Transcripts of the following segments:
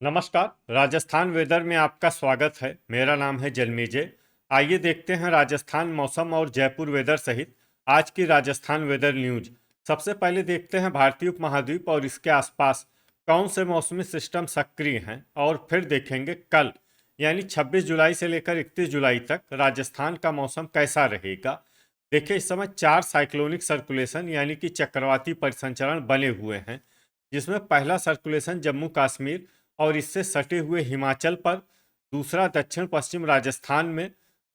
नमस्कार। राजस्थान वेदर में आपका स्वागत है। मेरा नाम है जन्मेजय। आइए देखते हैं राजस्थान मौसम और जयपुर वेदर सहित आज की राजस्थान वेदर न्यूज। सबसे पहले देखते हैं भारतीय उपमहाद्वीप और इसके आसपास कौन से मौसमी सिस्टम सक्रिय हैं, और फिर देखेंगे कल यानी 26 जुलाई से लेकर 31 जुलाई तक राजस्थान का मौसम कैसा रहेगा। देखिए, इस समय 4 साइक्लोनिक सर्कुलेशन यानी कि चक्रवाती परिसंचरण बने हुए हैं, जिसमें पहला सर्कुलेशन जम्मू कश्मीर और इससे सटे हुए हिमाचल पर, दूसरा दक्षिण पश्चिम राजस्थान में,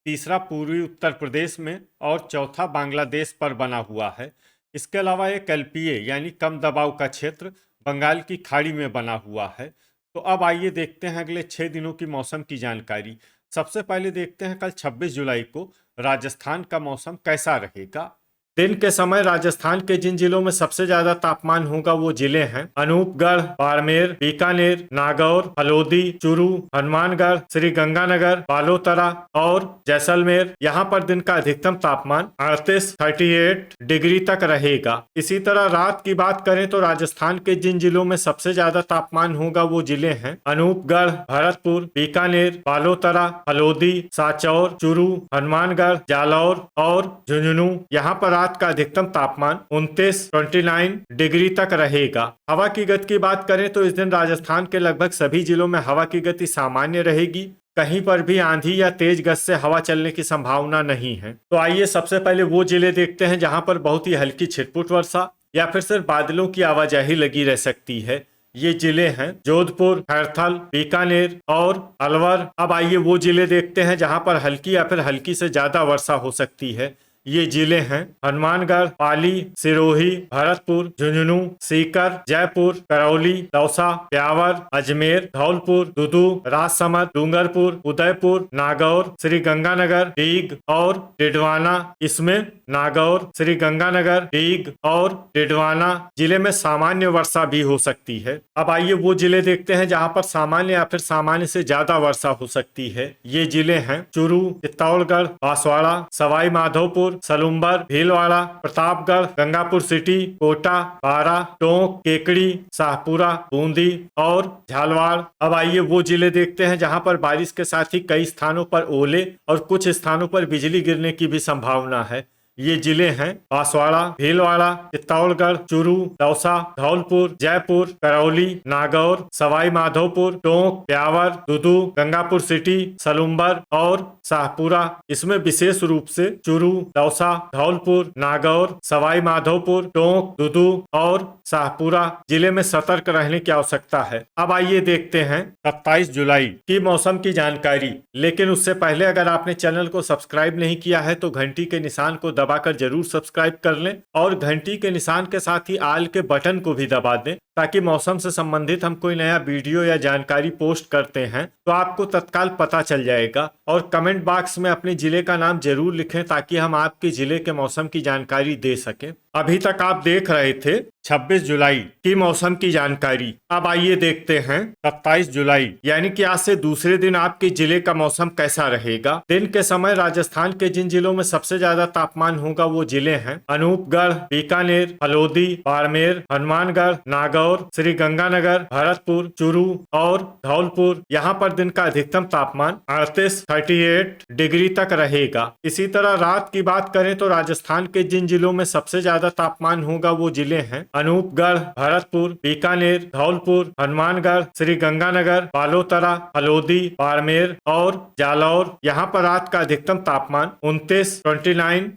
तीसरा पूर्वी उत्तर प्रदेश में और चौथा बांग्लादेश पर बना हुआ है। इसके अलावा एक एलपीए यानी कम दबाव का क्षेत्र बंगाल की खाड़ी में बना हुआ है। तो अब आइए देखते हैं अगले 6 दिनों की मौसम की जानकारी। सबसे पहले देखते हैं कल 26 जुलाई को राजस्थान का मौसम कैसा रहेगा। दिन के समय राजस्थान के जिन जिलों में सबसे ज्यादा तापमान होगा वो जिले हैं अनूपगढ़, बाड़मेर, बीकानेर, नागौर, हलोदी, चूरू, हनुमानगढ़, श्री गंगानगर, बालोतरा और जैसलमेर। यहाँ पर दिन का अधिकतम तापमान 38 डिग्री तक रहेगा। इसी तरह रात की बात करें तो राजस्थान के जिन जिलों में सबसे ज्यादा तापमान होगा वो जिले हैं अनूपगढ़, भरतपुर, बीकानेर, बालोतरा, हलोदी, साचौर, चूरू, हनुमानगढ़, जालौर और झुंझुनू। यहाँ पर रात का अधिकतम तापमान 29 डिग्री तक रहेगा। हवा की गति की बात करें तो इस दिन राजस्थान के लगभग सभी जिलों में हवा की गति सामान्य रहेगी। कहीं पर भी आंधी या तेज गति से हवा चलने की संभावना नहीं है। तो आइए सबसे पहले वो जिले देखते हैं जहां पर बहुत ही हल्की छिटपुट वर्षा या फिर सिर्फ बादलों की आवाजाही लगी रह सकती है। ये जिले हैं जोधपुर, खैरथल, बीकानेर और अलवर। अब आइए वो जिले देखते हैं जहां पर हल्की या फिर हल्की से ज्यादा वर्षा हो सकती है। ये जिले हैं हनुमानगढ़, पाली, सिरोही, भरतपुर, झुंझुनू, सीकर, जयपुर, करौली, दौसा, ब्यावर, अजमेर, धौलपुर, दुदू, राजसमंद, डूंगरपुर, उदयपुर, नागौर, श्री गंगानगर, डीग और डिडवाना। इसमें नागौर, श्री गंगानगर, डीग और डिडवाना जिले में सामान्य वर्षा भी हो सकती है। अब आइए वो जिले देखते हैं जहां पर सामान्य या फिर सामान्य से ज्यादा वर्षा हो सकती है। ये जिले हैं चूरू, चित्तौड़गढ़, बांसवाड़ा, सवाई माधोपुर, सलुम्बर, भीलवाड़ा, प्रतापगढ़, गंगापुर सिटी, कोटा, बारा, टोंक, केकड़ी, शाहपुरा, बूंदी और झालवाड़। अब आइए वो जिले देखते हैं जहां पर बारिश के साथ ही कई स्थानों पर ओले और कुछ स्थानों पर बिजली गिरने की भी संभावना है। ये जिले हैं बांसवाड़ा, भीलवाड़ा, चित्तौड़गढ़, चूरू, दौसा, धौलपुर, जयपुर, करौली, नागौर, सवाई माधोपुर, टोंक, ब्यावर, दुदू, गंगापुर सिटी, सलुम्बर और शाहपुरा। इसमें विशेष रूप से चूरू, दौसा, धौलपुर, नागौर, सवाई माधोपुर, टोंक, दुदू और शाहपुरा जिले में सतर्क रहने की आवश्यकता है। अब आइए देखते हैं 27 जुलाई की मौसम की जानकारी। लेकिन उससे पहले अगर आपने चैनल को सब्सक्राइब नहीं किया है तो घंटी के निशान को दबाकर जरूर सब्सक्राइब कर लें और घंटी के निशान के साथ ही आल के बटन को भी दबा दें, ताकि मौसम से संबंधित हम कोई नया वीडियो या जानकारी पोस्ट करते हैं तो आपको तत्काल पता चल जाएगा। और कमेंट बॉक्स में अपने जिले का नाम जरूर लिखें ताकि हम आपके जिले के मौसम की जानकारी दे सकें। अभी तक आप देख रहे थे 26 जुलाई की मौसम की जानकारी। अब आइए देखते हैं 27 जुलाई यानी कि आज से दूसरे दिन आपके जिले का मौसम कैसा रहेगा। दिन के समय राजस्थान के जिन जिलों में सबसे ज्यादा तापमान होगा वो जिले हैं अनूपगढ़, बीकानेर, हलोदी, बाड़मेर, हनुमानगढ़, नागौर, श्री गंगानगर, भरतपुर, चूरू और धौलपुर। यहाँ पर दिन का अधिकतम तापमान 38 डिग्री तक रहेगा। इसी तरह रात की बात करें तो राजस्थान के जिन जिलों में सबसे ज्यादा तापमान होगा वो जिले हैं अनूपगढ़, भरतपुर, बीकानेर, धौलपुर, हनुमानगढ़, श्री गंगानगर, बालोतरा, हलोदी, बाड़मेर और जालौर। यहाँ पर रात का अधिकतम तापमान 29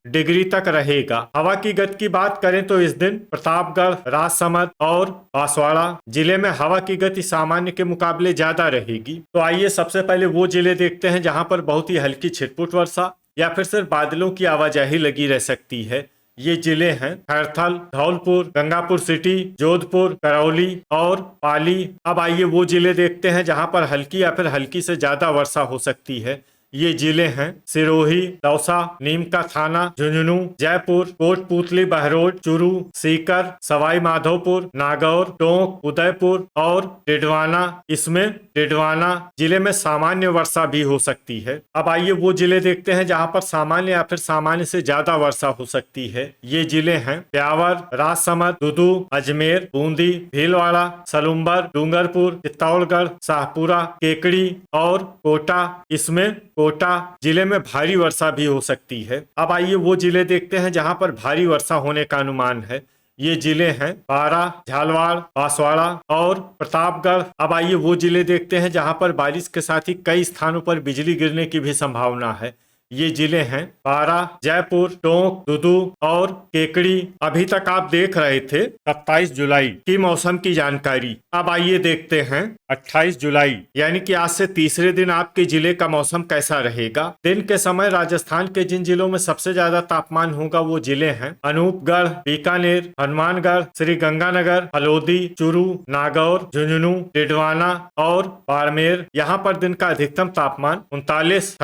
डिग्री तक रहेगा। हवा की गति की बात करें तो इस दिन प्रतापगढ़, राजसमंद और बांसवाड़ा जिले में हवा की गति सामान्य के मुकाबले ज्यादा रहेगी। तो आइए सबसे पहले वो जिले देखते हैं जहां पर बहुत ही हल्की छिटपुट वर्षा या फिर सिर्फ बादलों की आवाजाही लगी रह सकती है। ये जिले हैं खैरथल, धौलपुर, गंगापुर सिटी, जोधपुर, करौली और पाली। अब आइए वो जिले देखते हैं जहां पर हल्की या फिर हल्की से ज्यादा वर्षा हो सकती है। ये जिले हैं सिरोही, दौसा, नीम का थाना, झुंझुनू, जयपुर, कोटपूतली, बहरोड, चूरू, सीकर, सवाई माधोपुर, नागौर, टोंक, उदयपुर और डिडवाना। इसमें डिडवाना जिले में सामान्य वर्षा भी हो सकती है। अब आइए वो जिले देखते हैं जहां पर सामान्य या फिर सामान्य से ज्यादा वर्षा हो सकती है। ये जिले हैं ब्यावर, राजसमंद, दुदू, अजमेर, बूंदी, भीलवाड़ा, सलुम्बर, डूंगरपुर, चित्तौड़गढ़, शाहपुरा, केकड़ी और कोटा। इसमें कोटा जिले में भारी वर्षा भी हो सकती है। अब आइए वो जिले देखते हैं जहां पर भारी वर्षा होने का अनुमान है। ये जिले हैं बारां, झालवाड़, बांसवाड़ा और प्रतापगढ़। अब आइए वो जिले देखते हैं जहां पर बारिश के साथ ही कई स्थानों पर बिजली गिरने की भी संभावना है। ये जिले हैं बारां, जयपुर, टोंक, दुदू और केकड़ी। अभी तक आप देख रहे थे 27 जुलाई की मौसम की जानकारी। अब आइए देखते हैं 28 जुलाई यानी कि आज से तीसरे दिन आपके जिले का मौसम कैसा रहेगा। दिन के समय राजस्थान के जिन जिलों में सबसे ज्यादा तापमान होगा वो जिले हैं अनूपगढ़, बीकानेर, हनुमानगढ़, श्रीगंगानगर, हलोदी, चूरू, नागौर, झुंझुनू, डिडवाना और बाड़मेर। यहाँ पर दिन का अधिकतम तापमान 39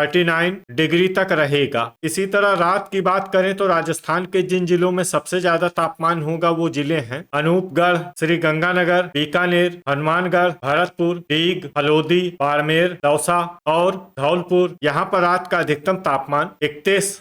डिग्री तक रहेगा। इसी तरह रात की बात करें तो राजस्थान के जिन जिलों में सबसे ज्यादा तापमान होगा वो जिले हैं अनूपगढ़, श्रीगंगानगर, बीकानेर, हनुमानगढ़, भरतपुर, डीग, हलोदी, बाड़मेर, दौसा और धौलपुर। यहाँ पर रात का अधिकतम तापमान 31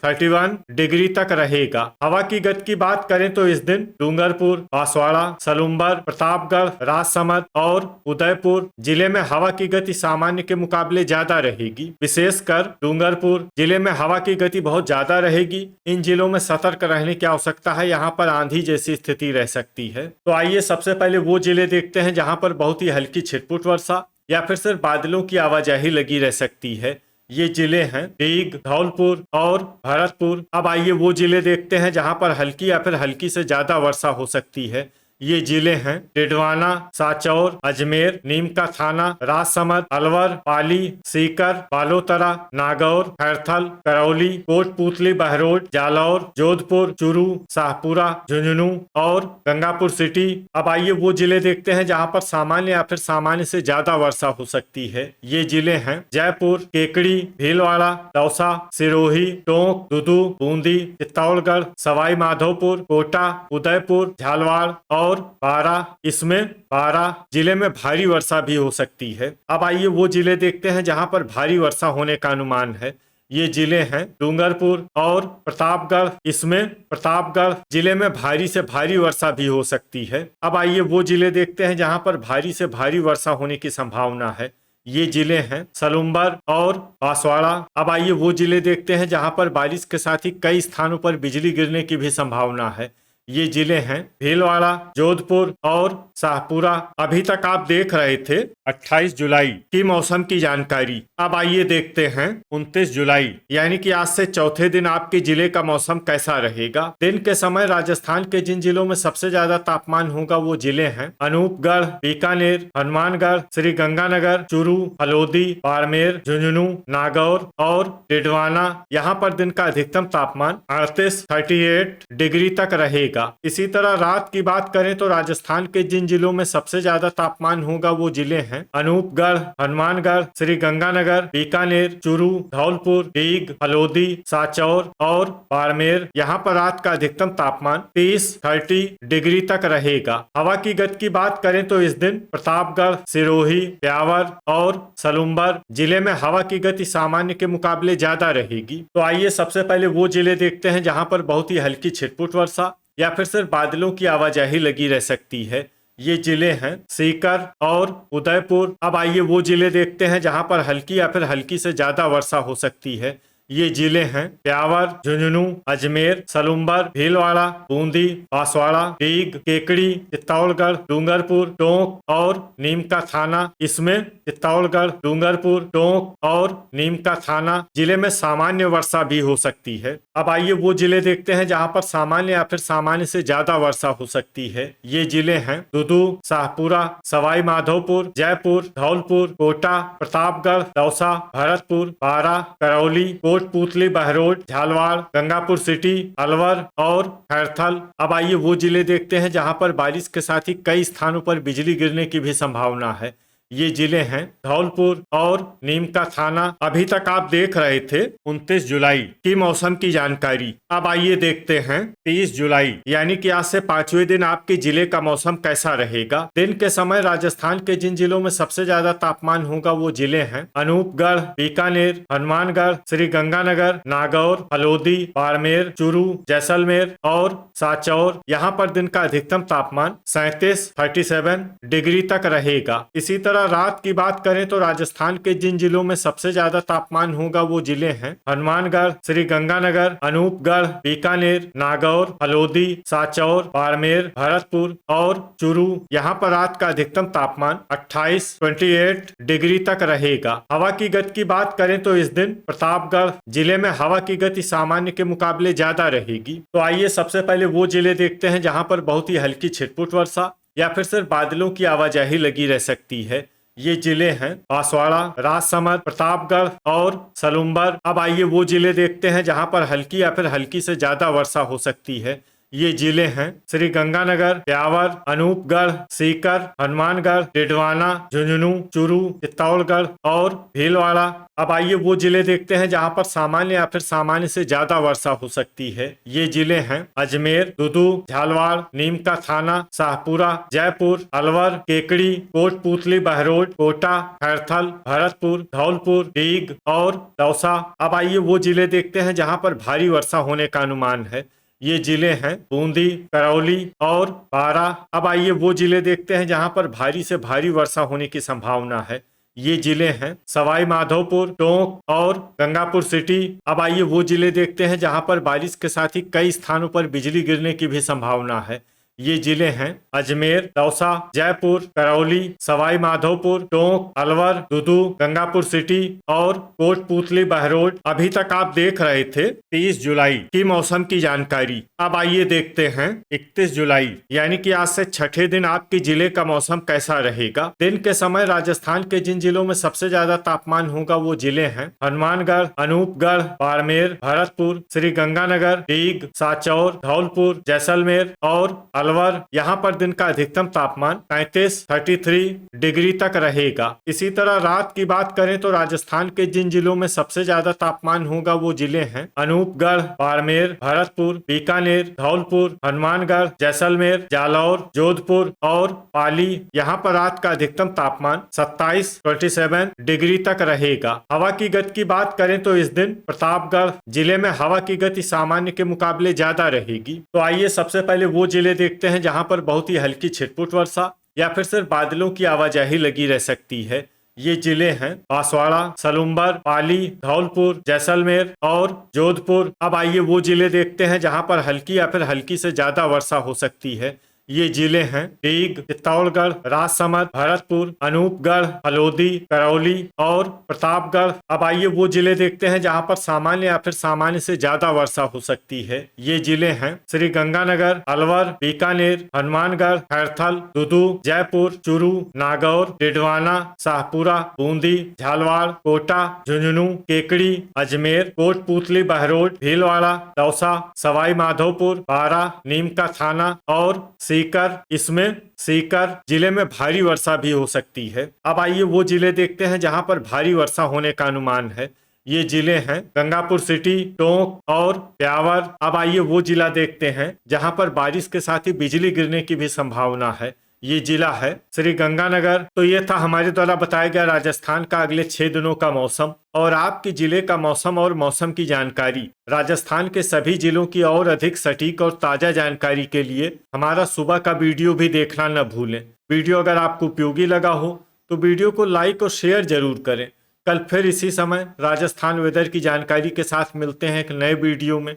डिग्री तक रहेगा। हवा की गति की बात करें तो इस दिन डूंगरपुर, बांसवाड़ा, सलुम्बर, प्रतापगढ़, राजसमंद और उदयपुर जिले में हवा की गति सामान्य के मुकाबले ज्यादा रहेगी। विशेषकर डूंगरपुर जिले में हवा की गति बहुत ज्यादा रहेगी। इन जिलों में सतर्क रहने की आवश्यकता है। यहाँ पर आंधी जैसी स्थिति रह सकती है। तो आइए सबसे पहले वो जिले देखते हैं जहाँ पर बहुत ही हल्की छिटपुट वर्षा या फिर सिर्फ बादलों की आवाजाही लगी रह सकती है। ये जिले हैं डीग, धौलपुर और भरतपुर। अब आइए वो जिले देखते हैं जहाँ पर हल्की या फिर हल्की से ज्यादा वर्षा हो सकती है। ये जिले हैं डिडवाना, साचौर, अजमेर, नीम का थाना, राजसमंद, अलवर, पाली, सीकर, बालोतरा, नागौर, खैरथल, करौली, कोटपूतली, बहरोड, जालौर, जोधपुर, चूरू, शाहपुरा, झुंझुनू और गंगापुर सिटी। अब आइए वो जिले देखते हैं जहां पर सामान्य या फिर सामान्य से ज्यादा वर्षा हो सकती है। ये जिले हैं जयपुर, केकड़ी, भीलवाड़ा, दौसा, सिरोही, टोंक, दुदू, बूंदी, चित्तौड़गढ़, सवाई माधोपुर, कोटा, उदयपुर, झालवाड़ और बारां। इसमें बारां जिले में भारी वर्षा भी हो सकती है। अब आइए वो जिले देखते हैं जहां पर भारी वर्षा होने का अनुमान है। ये जिले हैं डूंगरपुर और प्रतापगढ़। इसमें प्रतापगढ़ जिले में भारी से भारी वर्षा भी हो सकती है। अब आइए वो जिले देखते हैं जहां पर भारी से भारी वर्षा होने की संभावना है। ये जिले हैं सलुम्बर और बांसवाड़ा। अब आइए वो जिले देखते हैं जहां पर बारिश के साथ ही कई स्थानों पर बिजली गिरने की भी संभावना है। ये जिले हैं भीलवाड़ा, जोधपुर और शाहपुरा। अभी तक आप देख रहे थे 28 जुलाई की मौसम की जानकारी। अब आइए देखते हैं 29 जुलाई यानी कि आज से चौथे दिन आपके जिले का मौसम कैसा रहेगा। दिन के समय राजस्थान के जिन जिलों में सबसे ज्यादा तापमान होगा वो जिले हैं अनूपगढ़, बीकानेर, हनुमानगढ़, श्रीगंगानगर, चूरू, हलोदी, बाड़मेर, झुंझुनू, नागौर और डिडवाना। यहाँ पर दिन का अधिकतम तापमान 38 डिग्री तक रहेगा। इसी तरह रात की बात करें तो राजस्थान के जिन जिलों में सबसे ज्यादा तापमान होगा वो जिले हैं अनूपगढ़, हनुमानगढ़, श्रीगंगानगर, बीकानेर, चूरू, धौलपुर, डीग, हलोदी, साचौर और बाड़मेर। यहाँ पर रात का अधिकतम तापमान 30 डिग्री तक रहेगा। हवा की गति की बात करें तो इस दिन प्रतापगढ़, सिरोही, ब्यावर और सलुम्बर जिले में हवा की गति सामान्य के मुकाबले ज्यादा रहेगी। तो आइए सबसे पहले वो जिले देखते हैं जहाँ पर बहुत ही हल्की छिटपुट वर्षा या फिर सिर्फ बादलों की आवाजाही लगी रह सकती है। ये जिले हैं सीकर और उदयपुर। अब आइए वो जिले देखते हैं जहां पर हल्की या फिर हल्की से ज्यादा वर्षा हो सकती है। ये जिले हैं ब्यावर, झुंझुनू, अजमेर, सलुम्बर, भीलवाड़ा, बूंदी, बांसवाड़ा, डीग, केकड़ी, चित्तौड़गढ़, डूंगरपुर, टोंक और नीम का थाना। इसमें चित्तौड़गढ़, डूंगरपुर, टोंक और नीम का थाना जिले में सामान्य वर्षा भी हो सकती है। अब आइए वो जिले देखते हैं जहां पर सामान्य या फिर सामान्य से ज्यादा वर्षा हो सकती है। ये जिले हैं दुदू, शाहपुरा, सवाई माधोपुर, जयपुर, धौलपुर, कोटा, प्रतापगढ़, दौसा, भरतपुर, बारां, करौली, कोटपूतली, बहरोड, झालवाड़, गंगापुर सिटी, अलवर और खैरथल। अब आइए वो जिले देखते हैं जहां पर बारिश के साथ ही कई स्थानों पर बिजली गिरने की भी संभावना है। ये जिले हैं धौलपुर और नीम का थाना। अभी तक आप देख रहे थे 29 जुलाई की मौसम की जानकारी। अब आइए देखते हैं 30 जुलाई यानी कि आज से 5वें दिन आपके जिले का मौसम कैसा रहेगा। दिन के समय राजस्थान के जिन जिलों में सबसे ज्यादा तापमान होगा वो जिले हैं अनूपगढ़, बीकानेर, हनुमानगढ़, श्री गंगानगर, नागौर, हल्द्वानी, बाड़मेर, चूरू, जैसलमेर और सांचौर। यहाँ पर दिन का अधिकतम तापमान 37 डिग्री तक रहेगा। इसी तरह रात की बात करें तो राजस्थान के जिन जिलों में सबसे ज्यादा तापमान होगा वो जिले हैं हनुमानगढ़, श्री गंगानगर, अनूपगढ़, बीकानेर, नागौर, हल्द्वानी, सांचौर, बाड़मेर, भरतपुर और चूरू। यहाँ पर रात का अधिकतम तापमान 28 डिग्री तक रहेगा। हवा की गति की बात करें तो इस दिन प्रतापगढ़ जिले में हवा की गति सामान्य के मुकाबले ज्यादा रहेगी। तो आइए सबसे पहले वो जिले देखते हैं जहाँ पर बहुत ही हल्की छिटपुट वर्षा या फिर सिर्फ बादलों की आवाजाही लगी रह सकती है। ये जिले हैं बांसवाड़ा, राजसमंद, प्रतापगढ़ और सलूम्बर। अब आइए वो जिले देखते हैं जहां पर हल्की या फिर हल्की से ज्यादा वर्षा हो सकती है। ये जिले हैं श्री गंगानगर, ब्यावर, अनूपगढ़, सीकर, हनुमानगढ़, डिडवाना, झुंझुनू, चूरू, चित्तौड़गढ़ और भीलवाड़ा। अब आइए वो जिले देखते हैं जहां पर सामान्य या फिर सामान्य से ज्यादा वर्षा हो सकती है। ये जिले हैं अजमेर, दुदू, झालवाड़, नीम का थाना, शाहपुरा, जयपुर, अलवर, केकड़ी, कोटपूतली, बहरोड, कोटा, खैरथल, भरतपुर, धौलपुर, डीग और दौसा। अब आइए वो जिले देखते हैं जहां पर भारी वर्षा होने का अनुमान है। ये जिले हैं बूंदी, करौली और बारा। अब आइए वो जिले देखते हैं जहां पर भारी से भारी वर्षा होने की संभावना है। ये जिले हैं सवाई माधोपुर, टोंक और गंगापुर सिटी। अब आइए वो जिले देखते हैं जहां पर बारिश के साथ ही कई स्थानों पर बिजली गिरने की भी संभावना है। ये जिले हैं अजमेर, दौसा, जयपुर, करौली, सवाई माधोपुर, टोंक, अलवर, दुदू, गंगापुर सिटी और कोटपूतली, बहरोड। अभी तक आप देख रहे थे 30 जुलाई की मौसम की जानकारी। अब आइए देखते हैं 31 जुलाई यानी कि आज से छठे दिन आपके जिले का मौसम कैसा रहेगा। दिन के समय राजस्थान के जिन जिलों में सबसे ज्यादा तापमान होगा वो जिले हैं हनुमानगढ़, अनूपगढ़, बाड़मेर, भरतपुर, श्री गंगानगर, डीग, सांचौर, धौलपुर, जैसलमेर और अलवर। यहाँ पर दिन का अधिकतम तापमान 33 डिग्री तक रहेगा। इसी तरह रात की बात करें तो राजस्थान के जिन जिलों में सबसे ज्यादा तापमान होगा वो जिले हैं अनूपगढ़, बाड़मेर, भरतपुर, बीकानेर, धौलपुर, हनुमानगढ़, जैसलमेर, जालौर, जोधपुर और पाली। यहाँ पर रात का अधिकतम तापमान 27 डिग्री तक रहेगा। हवा की गति की बात करें तो इस दिन प्रतापगढ़ जिले में हवा की गति सामान्य के मुकाबले ज्यादा रहेगी। तो आइए सबसे पहले वो जिले देखते हैं जहां पर बहुत ही हल्की छिटपुट वर्षा या फिर सिर्फ बादलों की आवाजाही लगी रह सकती है। ये जिले हैं बांसवाड़ा, सलूम्बर, पाली, धौलपुर, जैसलमेर और जोधपुर। अब आइए वो जिले देखते हैं जहां पर हल्की या फिर हल्की से ज्यादा वर्षा हो सकती है। ये जिले हैं डीग, चित्तौड़गढ़, राजसमंद, भरतपुर, अनूपगढ़, हल्द्वानी, करौली और प्रतापगढ़। अब आइए वो जिले देखते हैं जहां पर सामान्य या फिर सामान्य से ज्यादा वर्षा हो सकती है। ये जिले हैं श्री गंगानगर, अलवर, बीकानेर, हनुमानगढ़, खैरथल, दुदू, जयपुर, चूरू, नागौर, डिडवाना, शाहपुरा, बूंदी, झालवाड़, कोटा, झुंझुनू, केकड़ी, अजमेर, कोटपूतली, बहरोड, भीलवाड़ा, दौसा, सवाई माधोपुर, बारा, नीम का थाना और सीकर। इसमें सीकर जिले में भारी वर्षा भी हो सकती है। अब आइए वो जिले देखते हैं जहां पर भारी वर्षा होने का अनुमान है। ये जिले हैं गंगापुर सिटी, टोंक और ब्यावर। अब आइए वो जिला देखते हैं जहां पर बारिश के साथ ही बिजली गिरने की भी संभावना है। ये जिला है श्री गंगानगर। तो ये था हमारे द्वारा बताया गया राजस्थान का अगले 6 दिनों का मौसम और आपके जिले का मौसम और मौसम की जानकारी। राजस्थान के सभी जिलों की और अधिक सटीक और ताजा जानकारी के लिए हमारा सुबह का वीडियो भी देखना न भूलें। वीडियो अगर आपको उपयोगी लगा हो तो वीडियो को लाइक और शेयर जरूर करें। कल फिर इसी समय राजस्थान वेदर की जानकारी के साथ मिलते हैं एक नए वीडियो में।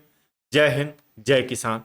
जय हिंद, जय किसान।